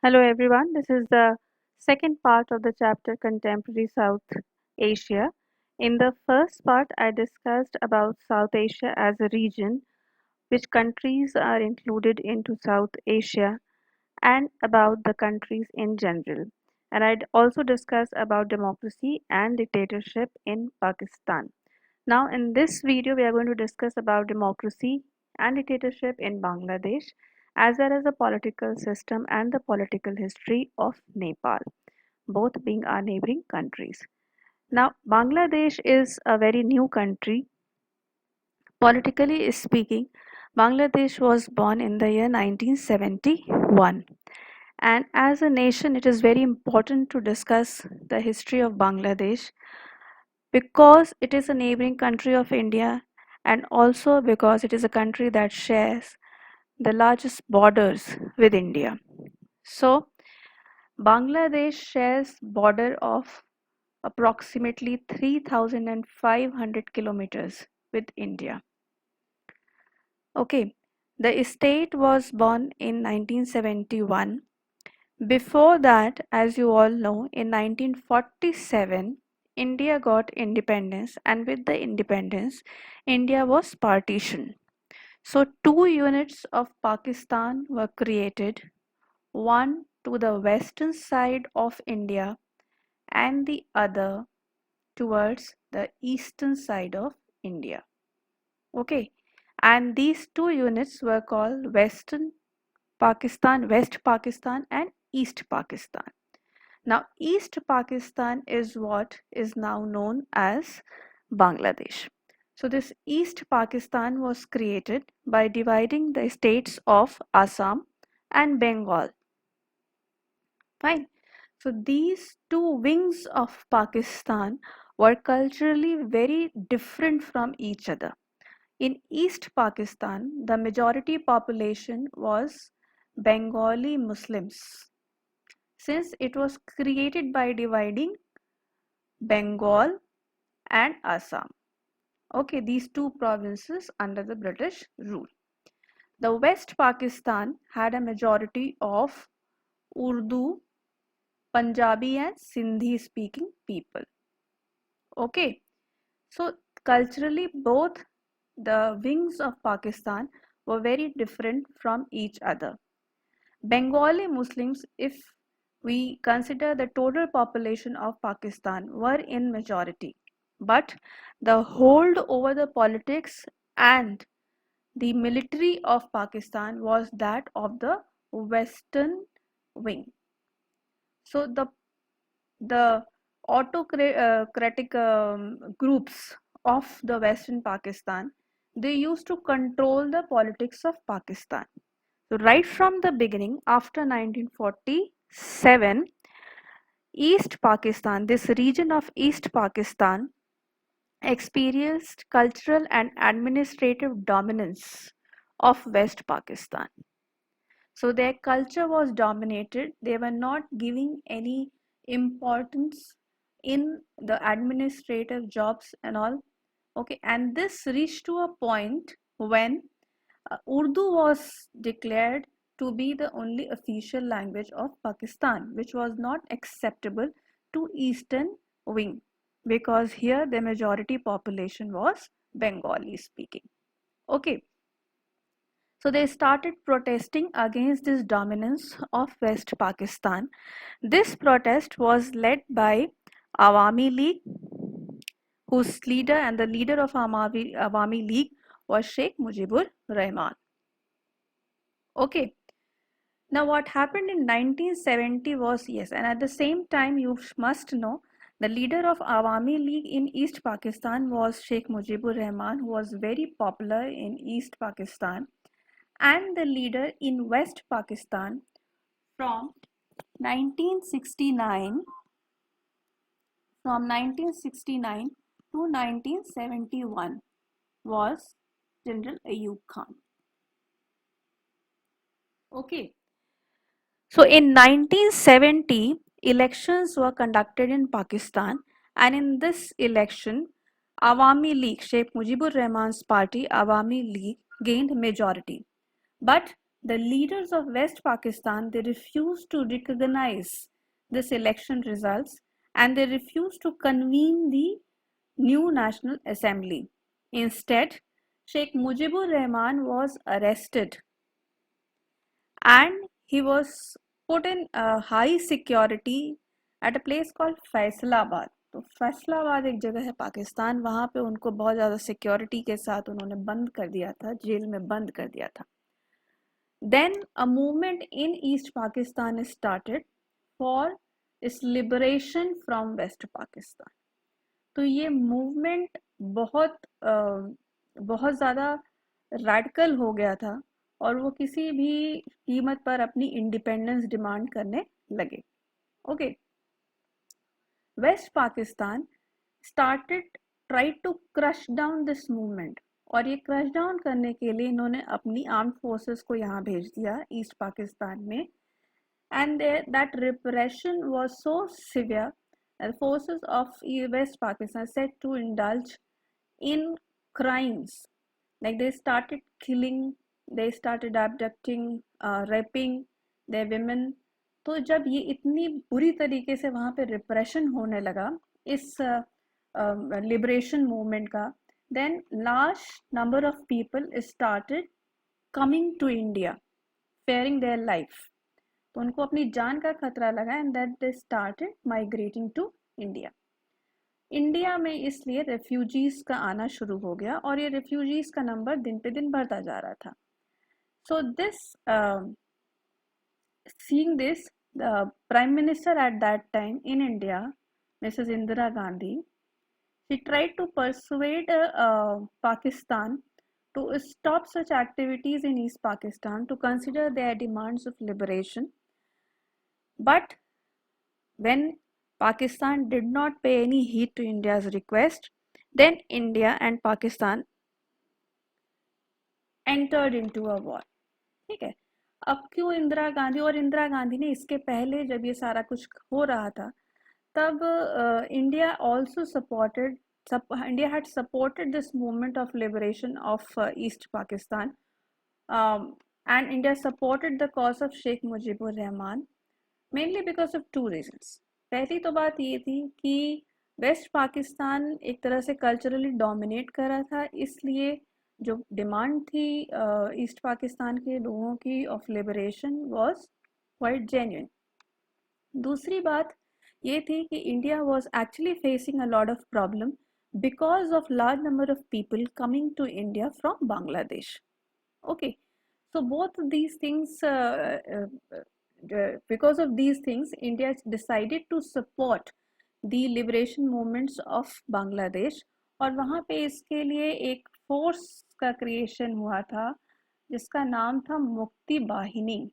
Hello everyone, this is the second part of the chapter Contemporary South Asia. In the first part, I discussed about South Asia as a region, which countries are included into South Asia, and about the countries in general. And I'd also discussed about democracy and dictatorship in Pakistan. Now, in this video, we are going to discuss about democracy and dictatorship in Bangladesh, as well as the political system and the political history of Nepal, both being our neighboring countries. Now, Bangladesh is a very new country. Politically speaking, Bangladesh was born in the year 1971. And as a nation, it is very important to discuss the history of Bangladesh because it is a neighboring country of India and also because it is a country that shares the largest borders with India. So, Bangladesh shares border of approximately 3,500 kilometers with India. Okay, the state was born in 1971. Before that, as you all know, in 1947, India got independence, and with the independence, India was partitioned. So, two units of Pakistan were created, one to the western side of India and the other towards the eastern side of India. Okay, and these two units were called Western Pakistan, West Pakistan, and East Pakistan. Now, East Pakistan is what is now known as Bangladesh. So, this East Pakistan was created by dividing the states of Assam and Bengal. Fine. So, these two wings of Pakistan were culturally very different from each other. In East Pakistan, the majority population was Bengali Muslims, since it was created by dividing Bengal and Assam. Okay, these two provinces under the British rule. The West Pakistan had a majority of Urdu, Punjabi, and Sindhi speaking people. Okay, so culturally, both the wings of Pakistan were very different from each other. Bengali Muslims, if we consider the total population of Pakistan, were in majority, but the hold over the politics and the military of Pakistan was that of the western wing. So the autocratic groups of the western Pakistan, they used to control the politics of Pakistan. So right from the beginning, after 1947, East Pakistan, this region of East Pakistan, experienced cultural and administrative dominance of West Pakistan. So their culture was dominated. They were not giving any importance in the administrative jobs and all. Okay, and this reached to a point when Urdu was declared to be the only official language of Pakistan, which was not acceptable to Eastern Wing because here the majority population was Bengali speaking. Okay, so they started protesting against this dominance of West Pakistan. This protest was led by Awami League, whose leader and the leader of Awami League was Sheikh Mujibur Rahman. Okay, now what happened in 1970 was, yes, and at the same time you must know the leader of Awami League in East Pakistan was Sheikh Mujibur Rahman, who was very popular in East Pakistan, and the leader in West Pakistan from 1969 1969 to 1971 was General Ayub Khan. Okay, so in 1970 elections were conducted in Pakistan, and in this election Awami League, Sheikh Mujibur Rahman's party Awami League, gained majority. But The leaders of West Pakistan, they refused to recognize this election results and they refused to convene the new National Assembly. Instead, Sheikh Mujibur Rahman was arrested and he was put in high security at a place called Faisalabad. तो फैसलाबाद एक जगह है पाकिस्तान, वहाँ पे उनको बहुत ज़्यादा security के साथ उन्होंने बंद कर दिया था, जेल में बंद कर दिया था. Then a movement in East Pakistan is started for its liberation from West Pakistan. तो ये मूवमेंट बहुत ज़्यादा रैडिकल हो गया था और वो किसी भी कीमत पर अपनी इंडिपेंडेंस डिमांड करने लगे. Okay, West Pakistan started try to crush down this movement और ये क्रश डाउन करने के लिए इन्होंने अपनी आर्म्ड फोर्सेस को यहाँ भेज दिया ईस्ट पाकिस्तान में. And that repression was so severe. The forces of West Pakistan said to indulge in crimes, like they started killing, they started abducting, raping their women. तो जब ये इतनी बुरी तरीके से वहाँ पे रिप्रेशन होने लगा इस लिबरेशन मूवमेंट का, then large number of people started coming to India, fearing their life. तो उनको अपनी जान का खतरा लगा and that they started migrating to India. India में इसलिए रेफ्यूजीज का आना शुरू हो गया और ये रेफ्यूजीज का नंबर दिन पे दिन बढ़ता जा रहा था. So this seeing this, the prime minister at that time in India, Mrs Indira Gandhi, she tried to persuade Pakistan to stop such activities in East Pakistan, to consider their demands of liberation. But when Pakistan did not pay any heed to India's request, then India and Pakistan entered into a war. ठीक है, अब क्यों इंदिरा गांधी, और इंदिरा गांधी ने इसके पहले जब ये सारा कुछ हो रहा था तब India also supported, India had supported this movement of liberation of East Pakistan, and India supported the cause of Sheikh Mujibur Rahman mainly because of two reasons. पहली तो बात ये थी कि वेस्ट पाकिस्तान एक तरह से कल्चरली डोमिनेट कर रहा था, इसलिए जो डिमांड थी ईस्ट पाकिस्तान के लोगों की of liberation was quite genuine. दूसरी बात ये थी कि India was actually facing a lot of problem because of large number of people coming to India from Bangladesh. Okay, so both of these things, because of these things, India decided to support the liberation movements of Bangladesh. और वहाँ पे इसके लिए एक force का creation हुआ था जिसका नाम था मुक्ति बाहिनी.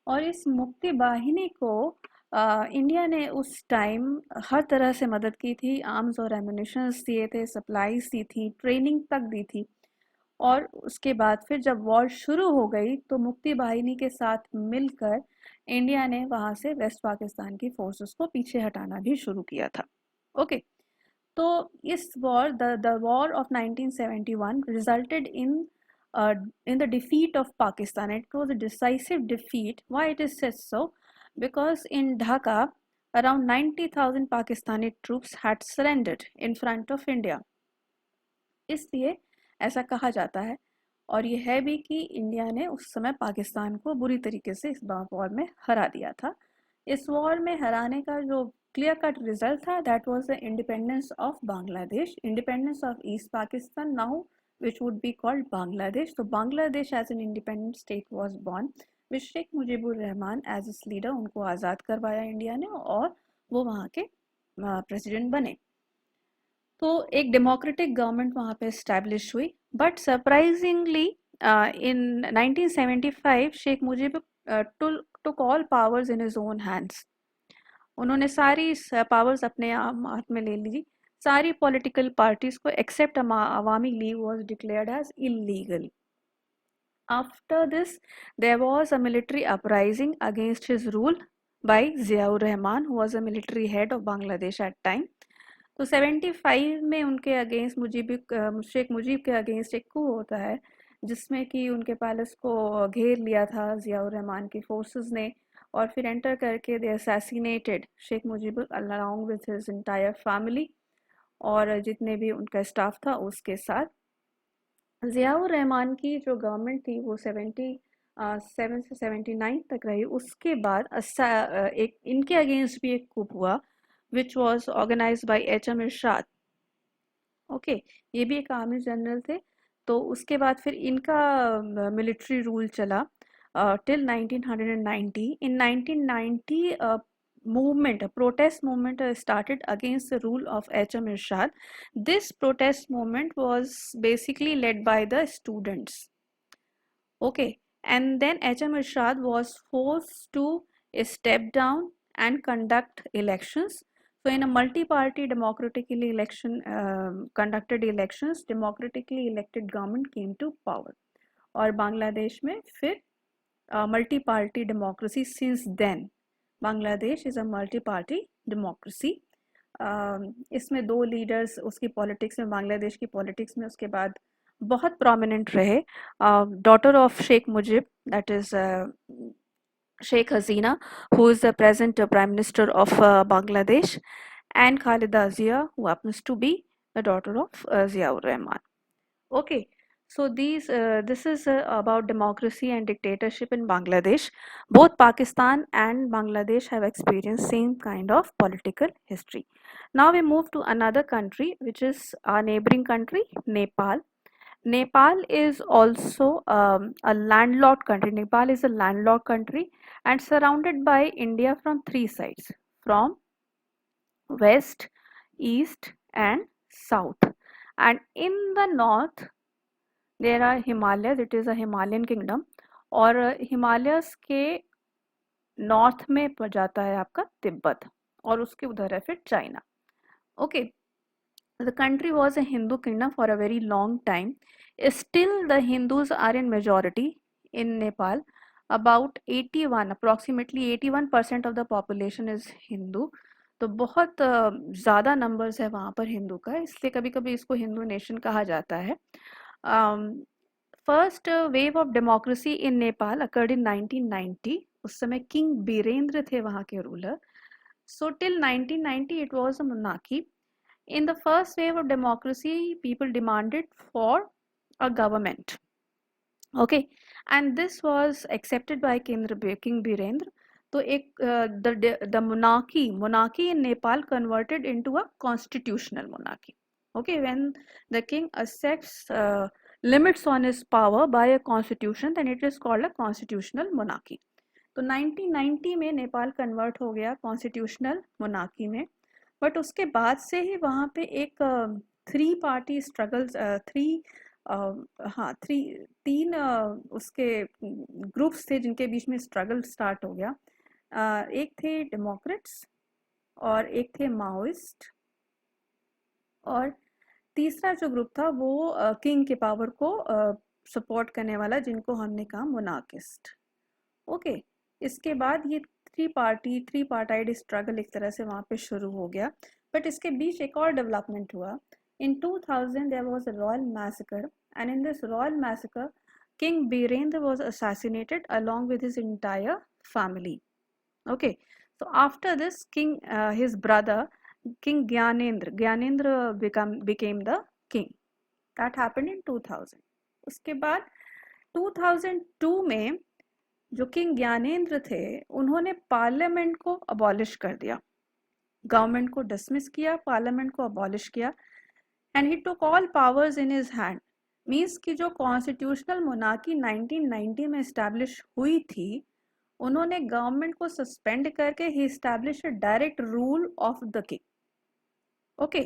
और इस मुक्ति बाहिनी को इंडिया ने उस टाइम हर तरह से मदद की थी, आर्म्स और एम्यूनिशंस दिए थे, सप्लाईज दी थी, ट्रेनिंग तक दी थी. और उसके बाद फिर जब वॉर शुरू हो गई तो मुक्ति बाहिनी के साथ मिलकर इंडिया ने वहाँ से वेस्ट पाकिस्तान की फोर्सेस को पीछे हटाना भी शुरू किया था. ओके, तो इस war, the war of 1971 resulted in the defeat of Pakistan. It was a decisive defeat. Why it is said so? Because in Dhaka, around 90,000 Pakistani troops had surrendered in front of India. इसलिए ऐसा कहा जाता है, और ये है भी कि इंडिया ने उस समय पाकिस्तान को बुरी तरीके से इस वॉर में हरा दिया था. इस वॉर में हराने का जो क्लियर कट रिजल्ट था, that was the independence of Bangladesh, independence of east Pakistan now which would be called Bangladesh. So Bangladesh as an independent state was born with Sheikh Mujibur Rahman as its leader. उनको आज़ाद करवाया India ने और वो वहाँ के president बने. तो एक डेमोक्रेटिक गवर्नमेंट वहाँ पे इस्टेब्लिश हुई. But surprisingly in 1975 Sheikh Mujib took all powers in his own hands. उन्होंने सारी पावर्स अपने हाथ में ले ली. सारी पॉलिटिकल पार्टीज को except Awami League was declared as illegal. After this there was a military uprising against his rule by Ziaur Rahman, who was a military head of Bangladesh at time. तो 75 में उनके अगेंस्ट शेख मुजीब के अगेंस्ट एक coup होता है जिसमें कि उनके पैलेस को घेर लिया था ज़ियाउर रहमान की फोर्सेस ने, और फिर एंटर करके they assassinated Sheikh Mujib along with his entire family, और जितने भी उनका स्टाफ था उसके साथ। ज़ियाउर रहमान की जो गवर्नमेंट थी वो 77 से 79 तक रही। उसके बाद एक इनके अगेंस्ट भी एक coup हुआ which was organised by H M. Ershad. Okay, ये भी एक आर्मी जनरल थे। तो उसके बाद फिर इनका मिलिट्री रूल चला till 1990। In 1990 movement, a protest movement started against the rule of H.M. Irshad. This protest movement was basically led by the students. Okay, and then H.M. Irshad was forced to step down and conduct elections. So in a multi-party democratically conducted elections, democratically elected government came to power. और बांग्लादेश में फिर multi-party democracy since then. Bangladesh is a multi-party democracy. इसमें 2 leaders उसकी politics में, बांग्लादेश की politics में उसके बाद बहुत प्रोमिनेंट रहे। Daughter of Sheikh Mujib, that is Sheikh Hasina, who is the present Prime Minister of Bangladesh, and Khalida Zia, who happens to be the daughter of Ziaur Rahman. Okay, so this is about democracy and dictatorship in Bangladesh. Both Pakistan and Bangladesh have experienced same kind of political history. Now we move to another country, which is our neighboring country, Nepal. Nepal is also a landlocked country. Nepal is a landlocked country and surrounded by India from 3 sides, from west, east and south. And in the north there are Himalayas. It is a Himalayan kingdom. और Himalayas के north में जाता है आपका तिब्बत, और उसके उधर है फिर China. Okay, the country was a Hindu kingdom for a very long time. Still, the Hindus are in majority in Nepal. About 81, approximately 81% of the population is Hindu. तो बहुत ज़्यादा नंबर्स है वहाँ पर हिंदू का, इसलिए कभी कभी इसको हिंदू नेशन कहा जाता है। First wave of democracy in Nepal occurred in 1990। उस समय किंग बीरेंद्र थे वहाँ के ruler. So till 1990 it was a monarchy. In the first wave of democracy, people demanded for a government. Okay, and this was accepted by King Birendra. So the monarchy in Nepal converted into a constitutional monarchy. Okay, when the king accepts limits on his power by a constitution, then it is called a constitutional monarchy. तो 1990 में Nepal convert हो गया constitutional monarchy में, but उसके बाद से ही वहाँ पे एक थ्री पार्टी स्ट्रगल्स तीन उसके ग्रुप्स थे जिनके बीच में स्ट्रगल स्टार्ट हो गया। एक थे डेमोक्रेट्स और एक थे माओइस्ट, और तीसरा जो ग्रुप था वो किंग के पावर को सपोर्ट करने वाला, जिनको हमने कहा मोनार्किस्ट। ओके, इसके बाद ये थ्री पार्टाइड स्ट्रगल एक तरह से वहाँ पे शुरू हो गया। बट इसके बीच एक और डेवलपमेंट हुआ। In 2000 there was a royal massacre, and in this royal massacre king Birendra was assassinated along with his entire family. Okay, so after this king his brother king Gyanendra became the king. That happened in 2000. उसके बाद 2002 में जो king Gyanendra थे उन्होंने parliament को abolish कर दिया, government को डिसमिस किया, पार्लियामेंट को अबॉलिश किया, and he took all powers in his hand. Means कि जो कॉन्स्टिट्यूशनल मोनार्की 1990 में इस्टेब्लिश हुई थी, उन्होंने गवर्नमेंट को सस्पेंड करके ही establish a direct rule of the king. Okay,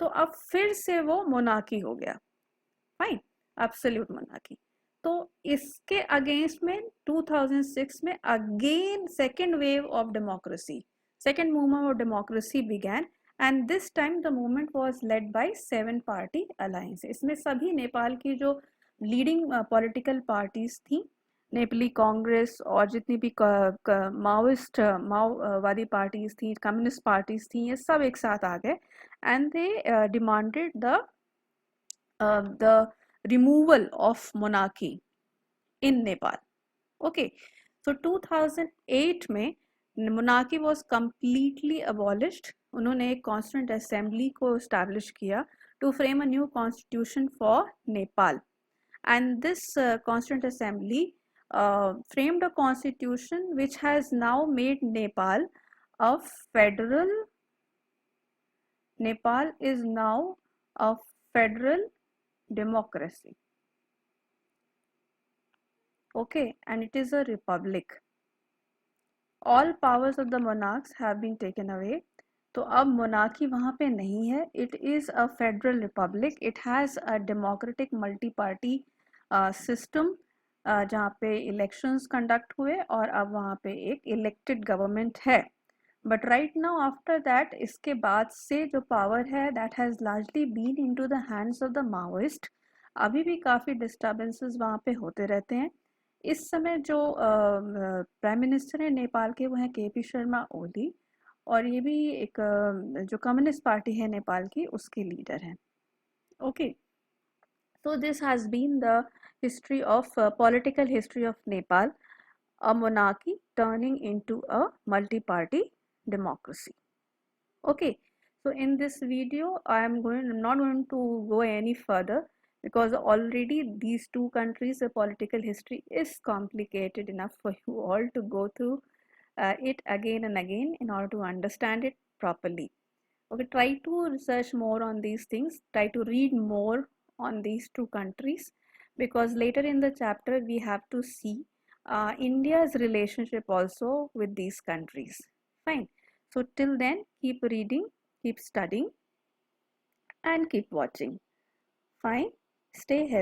तो अब फिर से वो मोनार्की हो गया, फाइन, एब्सोल्यूट मोनार्की। तो इसके अगेंस्ट में 2006 में again second wave of democracy, second movement of democracy began, and this time the movement was led by 7 party alliance. इसमें सभी नेपाल की जो लीडिंग पॉलिटिकल पार्टीज थी, नेपाली कांग्रेस और जितनी भी माओवादी पार्टीज थी, कम्युनिस्ट पार्टीज थी, ये सब एक साथ आ गए, and they demanded the removal of monarchy in Nepal. Okay, so 2008 में monarchy was completely abolished. उन्होंने एक constituent assembly को establish किया to frame a new constitution for Nepal. And this constituent assembly framed a constitution which has now made Nepal a federal. Nepal is now a federal democracy. Okay, and it is a republic. All powers of the monarchs have been taken away. तो अब monarchy वहाँ पे नहीं है. It is a federal republic. It has a democratic multi-party system जहाँ पे elections conduct हुए और अब वहाँ पे एक elected government है. But right now after that इसके बाद से जो power है that has largely been into the hands of the Maoist. अभी भी काफ़ी disturbances वहाँ पे होते रहते हैं. इस समय जो प्राइम मिनिस्टर है नेपाल के वो हैं केपी शर्मा ओली और ये भी एक जो कम्युनिस्ट पार्टी है नेपाल की उसके लीडर हैं. Okay, so this has been the history of political history of Nepal, a monarchy turning into a multi-party democracy. Okay, so in this video I'm not going to go any further because already these two countries the political history is complicated enough for you all to go through it again and again in order to understand it properly. Okay, try to research more on these things, try to read more on these two countries because later in the chapter we have to see India's relationship also with these countries. Fine. So till then, keep reading, keep studying, and keep watching. Fine. Stay healthy.